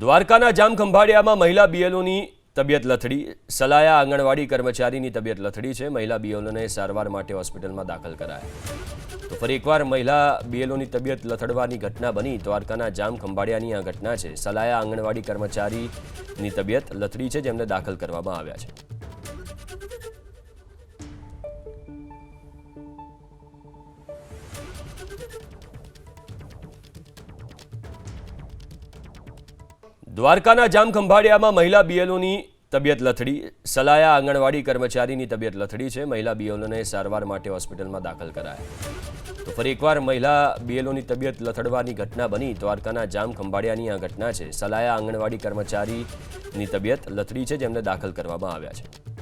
દ્વારકાના જામખંભાળિયામાં મહિલા બીએલઓની તબિયત લથડી. સલાયા આંગણવાડી કર્મચારીની તબિયત લથડી છે. મહિલા બીએલઓને સારવાર માટે હોસ્પિટલમાં દાખલ કરાયા. તો ફરી એકવાર મહિલા બીએલઓની તબિયત લથડવાની ઘટના બની. દ્વારકાના જામખંભાળિયાની આ ઘટના છે. સલાયા આંગણવાડી કર્મચારીની તબિયત લથડી છે, જેમને દાખલ કરવામાં આવ્યા છે. દ્વારકાના જામખંભાળિયામાં મહિલા બીએલઓની તબિયત લથડી. સલાયા આંગણવાડી કર્મચારીની તબિયત લથડી છે. મહિલા બીએલઓને સારવાર માટે હોસ્પિટલમાં દાખલ કરાયા. તો ફરી એકવાર મહિલા બીએલઓની તબિયત લથડવાની ઘટના બની. દ્વારકાના જામખંભાળિયાની આ ઘટના છે. સલાયા આંગણવાડી કર્મચારીની તબિયત લથડી છે, જેમને દાખલ કરવામાં આવ્યા છે.